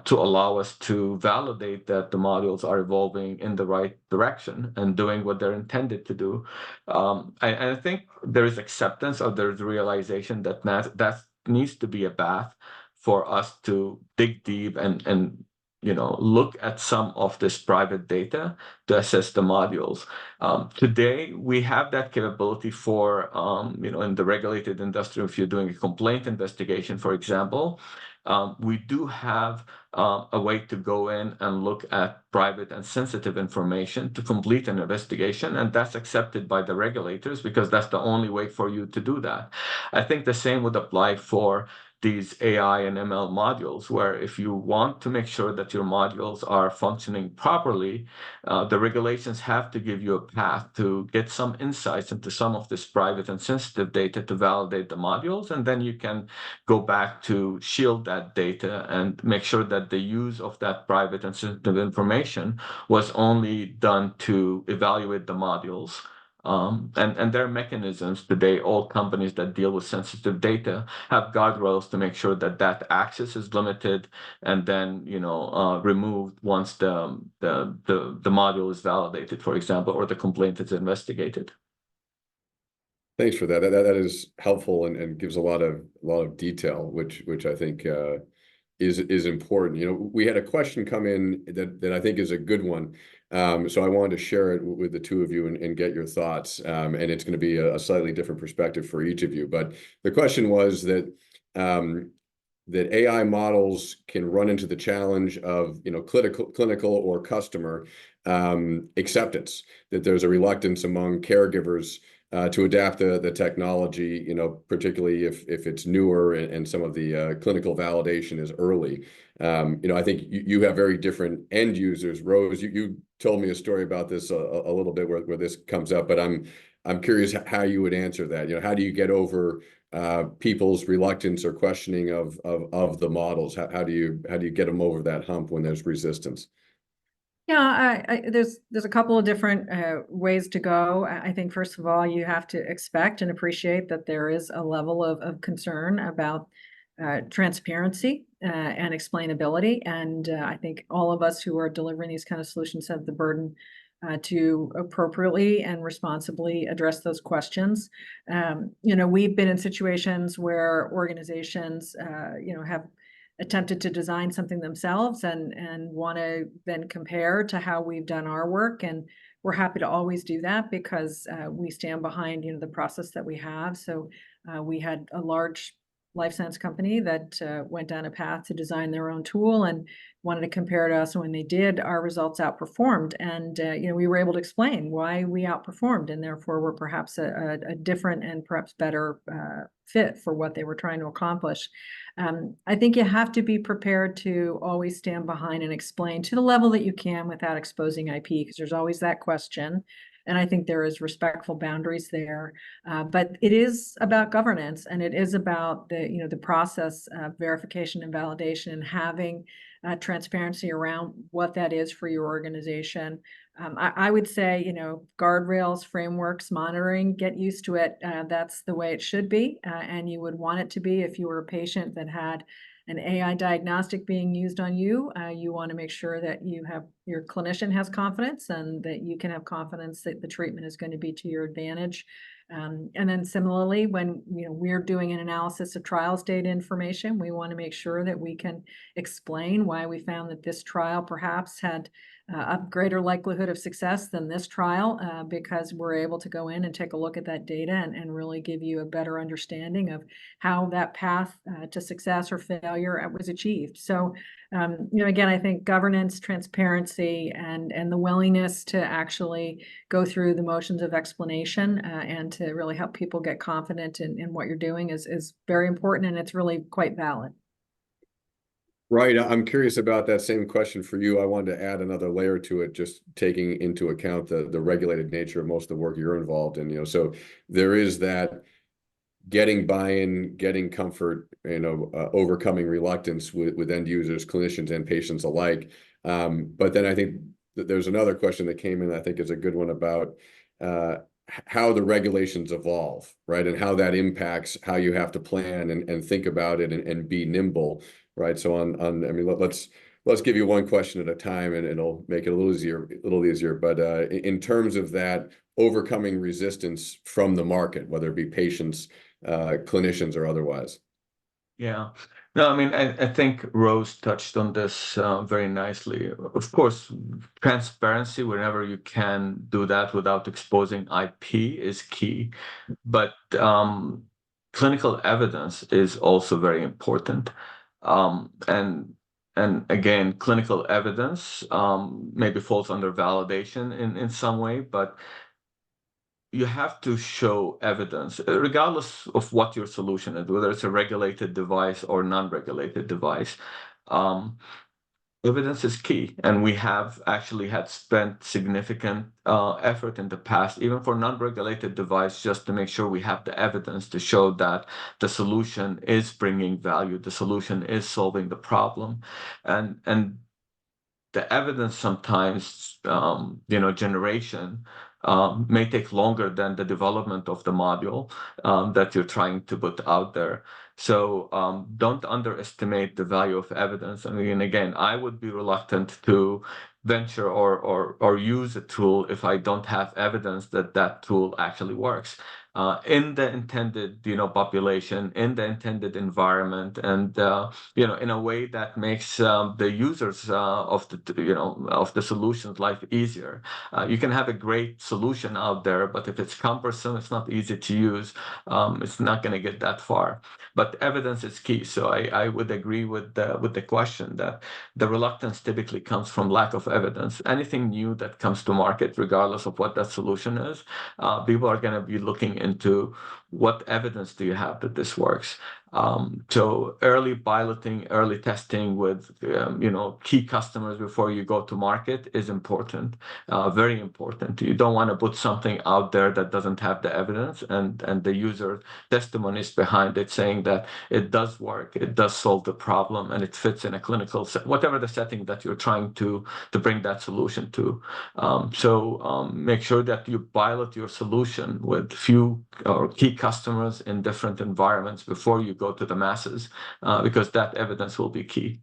to allow us to validate that the modules are evolving in the right direction and doing what they're intended to do. And I think there is acceptance, or there's realization that that needs to be a path for us to dig deep and look at some of this private data to assess the modules. Today, we have that capability for, in the regulated industry, if you're doing a complaint investigation, for example, we do have a way to go in and look at private and sensitive information to complete an investigation, and that's accepted by the regulators because that's the only way for you to do that. I think the same would apply for these AI and ML modules, where if you want to make sure that your modules are functioning properly, the regulations have to give you a path to get some insights into some of this private and sensitive data to validate the modules. And then you can go back to shield that data and make sure that the use of that private and sensitive information was only done to evaluate the modules. And there are mechanisms today. All companies that deal with sensitive data have guardrails to make sure that that access is limited and then removed once the module is validated, for example, or the complaint is investigated. Thanks for that. That is helpful and gives a lot of detail, which I think is important. We had a question come in that I think is a good one. So I wanted to share it with the two of you and get your thoughts. And it's going to be a slightly different perspective for each of you. But the question was that AI models can run into the challenge of clinical or customer acceptance, that there's a reluctance among caregivers to adapt the technology, particularly if it's newer and some of the clinical validation is early. I think you have very different end users. Rose, you told me a story about this a little bit where this comes up, but I'm curious how you would answer that. How do you get over people's reluctance or questioning of the models? How do you get them over that hump when there's resistance? Yeah, there's a couple of different ways to go. I think, first of all, you have to expect and appreciate that there is a level of concern about transparency and explainability. And I think all of us who are delivering these kind of solutions have the burden to appropriately and responsibly address those questions. We've been in situations where organizations, have attempted to design something themselves and want to then compare to how we've done our work. And we're happy to always do that because we stand behind, the process that we have. So we had a large life science company that went down a path to design their own tool and wanted to compare to us. And when they did, our results outperformed. And, we were able to explain why we outperformed and therefore were perhaps a different and perhaps better fit for what they were trying to accomplish. I think you have to be prepared to always stand behind and explain to the level that you can without exposing IP, because there's always that question. And I think there is respectful boundaries there. But it is about governance, and it is about the process of verification and validation and having transparency around what that is for your organization. I would say, guardrails, frameworks, monitoring, get used to it. That's the way it should be. And you would want it to be if you were a patient that had an AI diagnostic being used on you. You want to make sure that your clinician has confidence and that you can have confidence that the treatment is going to be to your advantage. And then similarly, when we're doing an analysis of trials data information, we want to make sure that we can explain why we found that this trial perhaps had a greater likelihood of success than this trial, because we're able to go in and take a look at that data and really give you a better understanding of how that path to success or failure was achieved. So, again, I think governance, transparency, and the willingness to actually go through the motions of explanation and to really help people get confident in what you're doing is very important, and it's really quite valid. Right. I'm curious about that same question for you. I wanted to add another layer to it, just taking into account the regulated nature of most of the work you're involved in. So there is that getting buy-in, getting comfort, overcoming reluctance with end users, clinicians, and patients alike. But then I think that there's another question that came in, I think is a good one, about how the regulations evolve, right? And how that impacts how you have to plan and think about it and be nimble, right? So let's give you one question at a time, and it'll make it a little easier. But in terms of that, overcoming resistance from the market, whether it be patients, clinicians, or otherwise. Yeah. No, I think Rose touched on this very nicely. Of course, transparency, whenever you can do that without exposing IP, is key. But clinical evidence is also very important. And again, clinical evidence maybe falls under validation in some way, but you have to show evidence, regardless of what your solution is, whether it's a regulated device or non-regulated device. Evidence is key, and we have actually had spent significant effort in the past, even for non-regulated device, just to make sure we have the evidence to show that the solution is bringing value, the solution is solving the problem, and the evidence sometimes, generation may take longer than the development of the module that you're trying to put out there. So don't underestimate the value of evidence. I mean, again, I would be reluctant to venture or use a tool if I don't have evidence that that tool actually works in the intended, population, in the intended environment, and in a way that makes the users of the solutions life easier. You can have a great solution out there, but if it's cumbersome, it's not easy to use, it's not going to get that far. But evidence is key. So I would agree with the question that the reluctance typically comes from lack of evidence. Anything new that comes to market, regardless of what that solution is, people are going to be looking into what evidence do you have that this works. So early piloting, early testing with key customers before you go to market is important, very important. You don't want to put something out there that doesn't have the evidence and the user testimonies behind it saying that it does work, it does solve the problem, and it fits in a clinical whatever the setting that you're trying to bring that solution to. So make sure that you pilot your solution with few or key customers in different environments before you go to the masses, because that evidence will be key.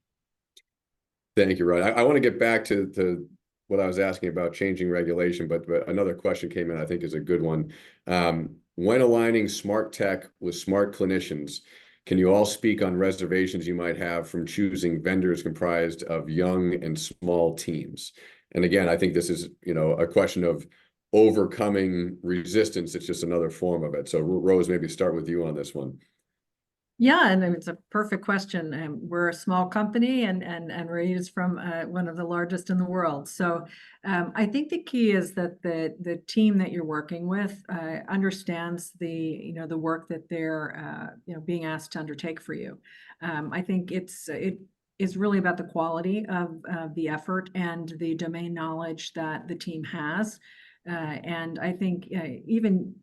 Thank you, Ryan. I want to get back to what I was asking about changing regulation, but another question came in, I think is a good one. When aligning smart tech with smart clinicians, can you all speak on reservations you might have from choosing vendors comprised of young and small teams? And again, I think this is, a question of overcoming resistance. It's just another form of it. So Rose, maybe start with you on this one. Yeah, and it's a perfect question. We're a small company, and Reid is from one of the largest in the world. So I think the key is that the team that you're working with understands the work that they're being asked to undertake for you. I think it is really about the quality of the effort and the domain knowledge that the team has. And I think even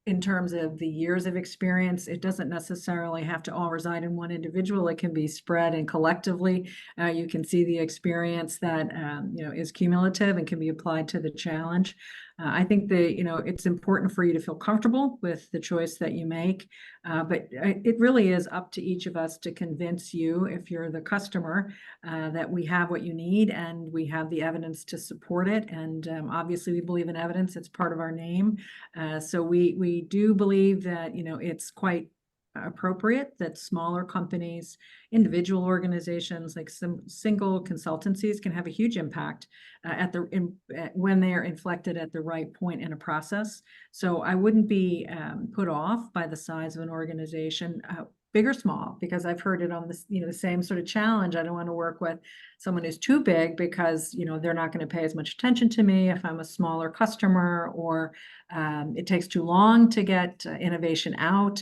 in terms of the years of experience, it doesn't necessarily have to all reside in one individual. It can be spread, and collectively, you can see the experience that is cumulative and can be applied to the challenge. I think it's important for you to feel comfortable with the choice that you make, but it really is up to each of us to convince you, if you're the customer, that we have what you need and we have the evidence to support it. And obviously, we believe in evidence; it's part of our name. So we do believe that it's quite appropriate that smaller companies, individual organizations, like some single consultancies, can have a huge impact when they are inflected at the right point in a process. So I wouldn't be put off by the size of an organization, big or small, because I've heard it on this, the same sort of challenge. I don't want to work with someone who's too big because, they're not going to pay as much attention to me if I'm a smaller customer, or it takes too long to get innovation out.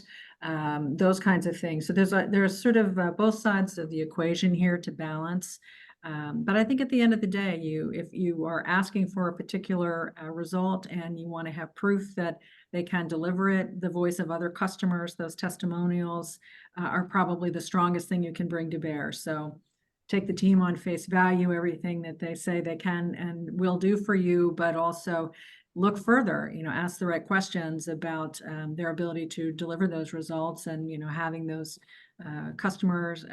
Those kinds of things. So there's sort of both sides of the equation here to balance. But I think at the end of the day, if you are asking for a particular result and you want to have proof that they can deliver it, the voice of other customers, those testimonials are probably the strongest thing you can bring to bear. So take the team on face value, everything that they say they can and will do for you, but also look further, ask the right questions about their ability to deliver those results, and, having those customers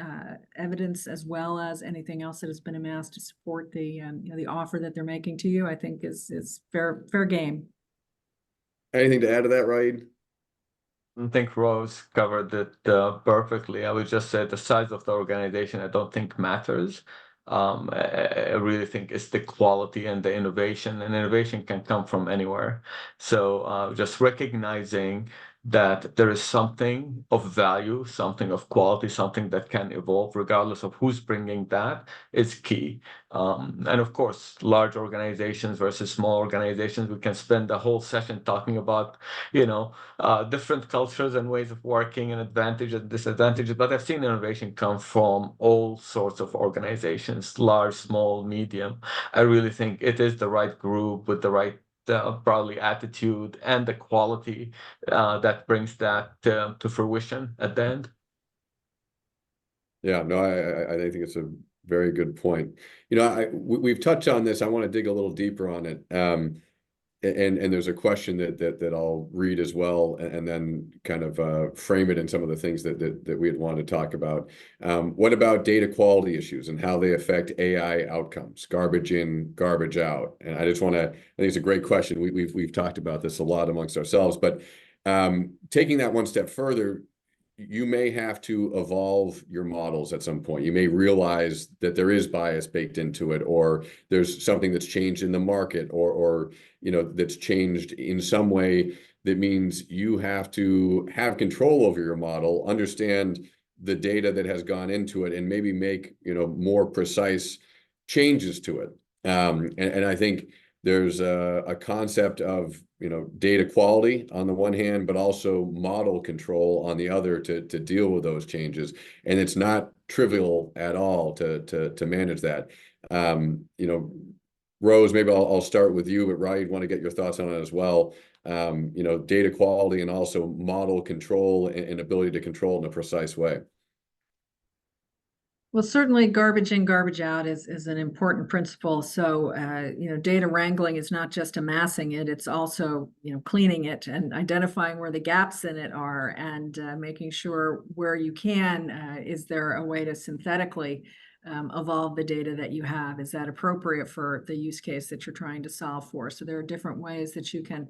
evidence, as well as anything else that has been amassed to support the offer that they're making to you, I think is fair game. Anything to add to that, Raid? I think Rose covered it perfectly. I would just say the size of the organization I don't think matters. I really think it's the quality and the innovation, and innovation can come from anywhere. So just recognizing that there is something of value, something of quality, something that can evolve regardless of who's bringing that is key. And of course, large organizations versus small organizations, we can spend the whole session talking about, different cultures and ways of working and advantages and disadvantages. But I've seen innovation come from all sorts of organizations, large, small, medium. I really think it is the right group with the right probably attitude and the quality that brings that to fruition at the end. Yeah, no, I think it's a very good point. We've touched on this. I want to dig a little deeper on it. And there's a question that I'll read as well, and then kind of frame it in some of the things that we had wanted to talk about. What about data quality issues and how they affect AI outcomes, garbage in, garbage out? And I think it's a great question. We've talked about this a lot amongst ourselves, but taking that one step further, you may have to evolve your models at some point. You may realize that there is bias baked into it, or there's something that's changed in the market, or that's changed in some way that means you have to have control over your model, understand the data that has gone into it, and maybe make more precise changes to it. And I think there's a concept of data quality on the one hand, but also model control on the other to deal with those changes. And it's not trivial at all to manage that. Rose, maybe I'll start with you, but Raid, want to get your thoughts on it as well. Data quality and also model control and ability to control in a precise way. Well, certainly garbage in, garbage out is an important principle. So, data wrangling is not just amassing it, it's also, cleaning it and identifying where the gaps in it are, and making sure where you can, is there a way to synthetically evolve the data that you have? Is that appropriate for the use case that you're trying to solve for? So there are different ways that you can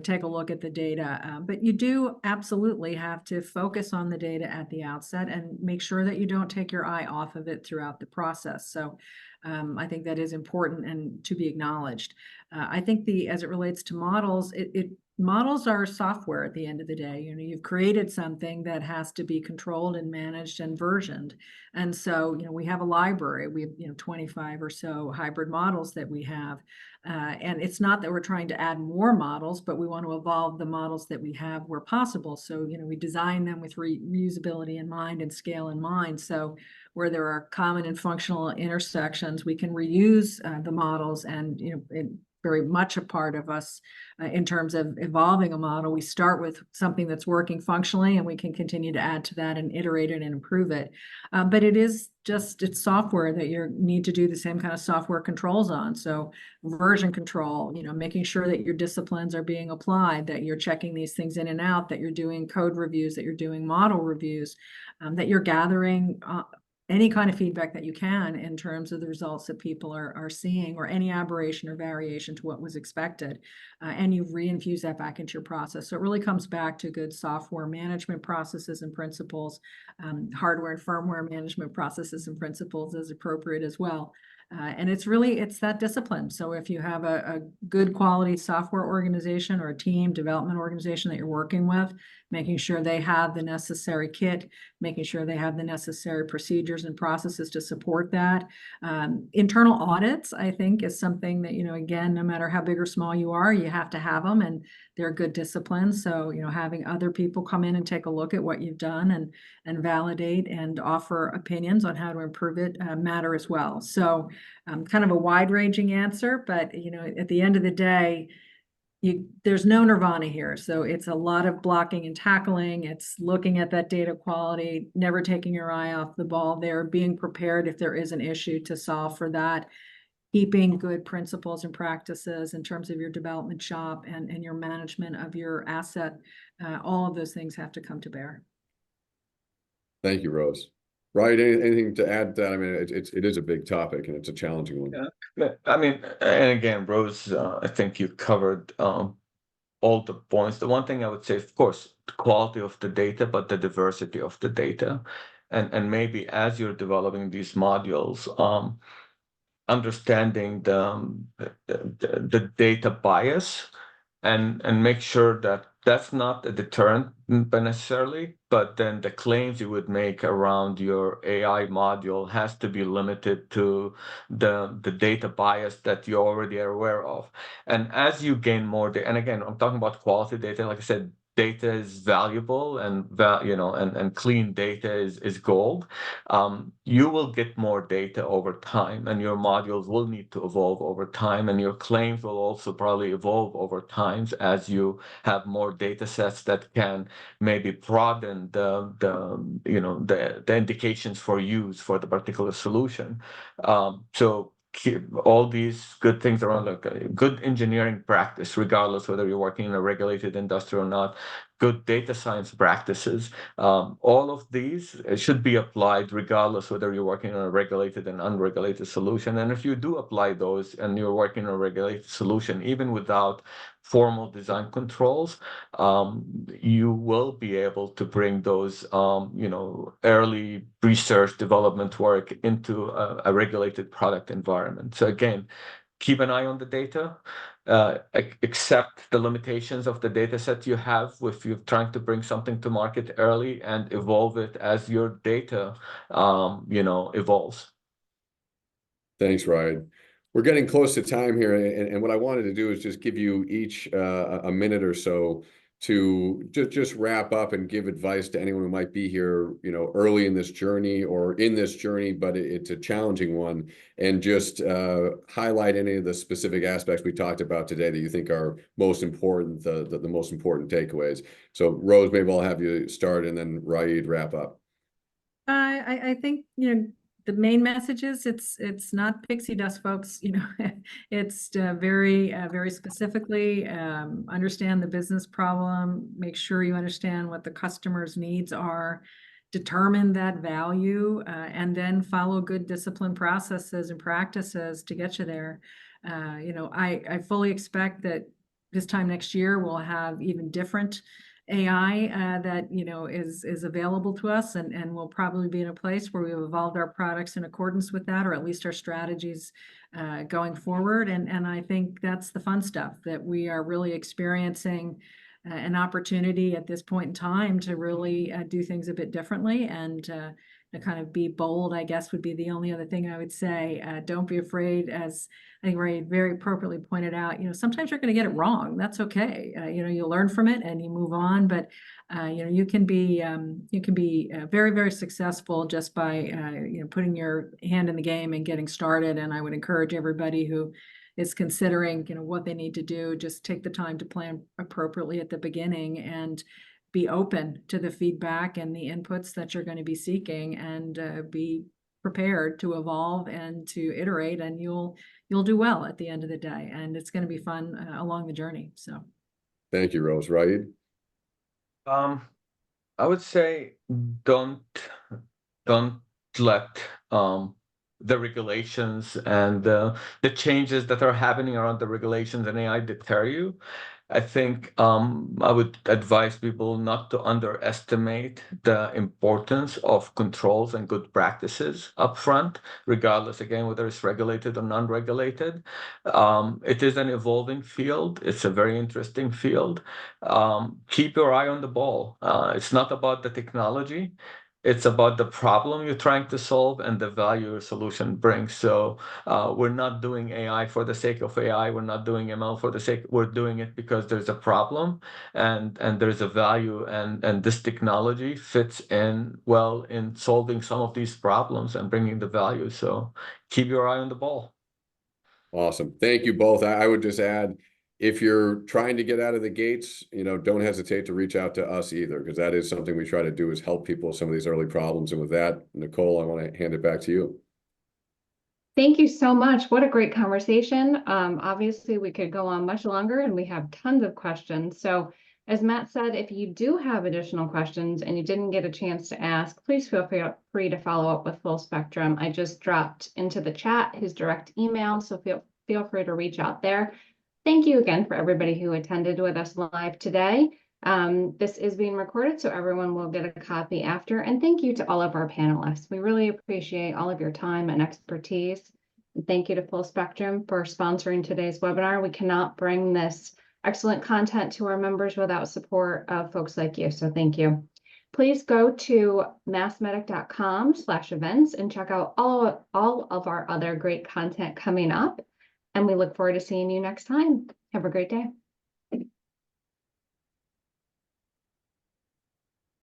take a look at the data. But you do absolutely have to focus on the data at the outset and make sure that you don't take your eye off of it throughout the process. So I think that is important and to be acknowledged. I think as it relates to models, models are software at the end of the day. You've created something that has to be controlled and managed and versioned. And so, we have a library. We have, 25 or so hybrid models that we have. And it's not that we're trying to add more models, but we want to evolve the models that we have where possible. So, we design them with reusability in mind and scale in mind. So where there are common and functional intersections, we can reuse the models, and, very much a part of us in terms of evolving a model. We start with something that's working functionally, and we can continue to add to that and iterate it and improve it. But it's software that you need to do the same kind of software controls on. So version control, making sure that your disciplines are being applied, that you're checking these things in and out, that you're doing code reviews, that you're doing model reviews, that you're gathering any kind of feedback that you can in terms of the results that people are seeing, or any aberration or variation to what was expected. And you reinfuse that back into your process. So it really comes back to good software management processes and principles, hardware and firmware management processes and principles as appropriate as well. And it's that discipline. So if you have a good quality software organization or a team development organization that you're working with, making sure they have the necessary kit, making sure they have the necessary procedures and processes to support that. Internal audits, I think, is something that, again, no matter how big or small you are, you have to have them, and they're good disciplines. So, having other people come in and take a look at what you've done and validate and offer opinions on how to improve it matter as well. So kind of a wide-ranging answer, but at the end of the day, there's no nirvana here. So it's a lot of blocking and tackling. It's looking at that data quality, never taking your eye off the ball there, being prepared if there is an issue to solve for that, keeping good principles and practices in terms of your development shop and your management of your asset. All of those things have to come to bear. Thank you, Rose. Right, anything to add to that? I mean, it is a big topic, and it's a challenging one. Yeah. I mean, and again, Rose, I think you covered all the points. The one thing I would say, of course, the quality of the data, but the diversity of the data. And maybe as you're developing these modules, understanding the data bias and make sure that that's not a deterrent necessarily, but then the claims you would make around your AI module has to be limited to the data bias that you already are aware of. And as you gain more data, and again, I'm talking about quality data, like I said, data is valuable, and and clean data is gold. You will get more data over time, and your modules will need to evolve over time, and your claims will also probably evolve over time as you have more data sets that can maybe broaden the indications for use for the particular solution. So all these good things around, like good engineering practice, regardless whether you're working in a regulated industry or not, good data science practices, all of these should be applied regardless whether you're working on a regulated and unregulated solution. And if you do apply those and you're working on a regulated solution, even without formal design controls, you will be able to bring those early research development work into a regulated product environment. So again, keep an eye on the data, accept the limitations of the data set you have if you're trying to bring something to market early, and evolve it as your data evolves. Thanks, Ryan. We're getting close to time here, and what I wanted to do is just give you each a minute or so to just wrap up and give advice to anyone who might be here, early in this journey or in this journey, but it's a challenging one, and just highlight any of the specific aspects we talked about today that you think are most important, the most important takeaways. So, Rose, maybe I'll have you start, and then Raid wrap up. I think, the main message is it's not pixie dust, folks. It's very specifically understand the business problem, make sure you understand what the customer's needs are, determine that value, and then follow good discipline processes and practices to get you there. I fully expect that this time next year we'll have even different AI that is available to us, and we'll probably be in a place where we've evolved our products in accordance with that, or at least our strategies going forward. And I think that's the fun stuff, that we are really experiencing an opportunity at this point in time to really do things a bit differently, and to kind of be bold, I guess, would be the only other thing I would say. Don't be afraid, as I think Ray very appropriately pointed out, sometimes you're going to get it wrong. That's okay. You learn from it and you move on, but you can be very, very successful just by putting your hand in the game and getting started. And I would encourage everybody who is considering what they need to do, just take the time to plan appropriately at the beginning, and be open to the feedback and the inputs that you're going to be seeking, and be prepared to evolve and to iterate, and you'll do well at the end of the day, and it's going to be fun along the journey. So Thank you, Rose. Raid? I would say don't let the regulations and the changes that are happening around the regulations and AI deter you. I think I would advise people not to underestimate the importance of controls and good practices upfront, regardless, again, whether it's regulated or non-regulated. It is an evolving field. It's a very interesting field. Keep your eye on the ball. It's not about the technology. It's about the problem you're trying to solve and the value your solution brings. So we're not doing AI for the sake of AI. We're not doing ML for the sake. We're doing it because there's a problem and there's a value, and this technology fits in well in solving some of these problems and bringing the value. So keep your eye on the ball. Awesome. Thank you both. I would just add, if you're trying to get out of the gates, don't hesitate to reach out to us either, because that is something we try to do, is help people with some of these early problems. And with that, Nicole, I want to hand it back to you. Thank you so much. What a great conversation. Obviously, we could go on much longer, and we have tons of questions. So as Matt said, if you do have additional questions and you didn't get a chance to ask, please feel free to follow up with Full Spectrum. I just dropped into the chat his direct email, so feel free to reach out there. Thank you again for everybody who attended with us live today. This is being recorded, so everyone will get a copy after. And thank you to all of our panelists. We really appreciate all of your time and expertise. And thank you to Full Spectrum for sponsoring today's webinar. We cannot bring this excellent content to our members without support of folks like you. So thank you. Please go to massmedic.com/events and check out all of our other great content coming up. And we look forward to seeing you next time. Have a great day.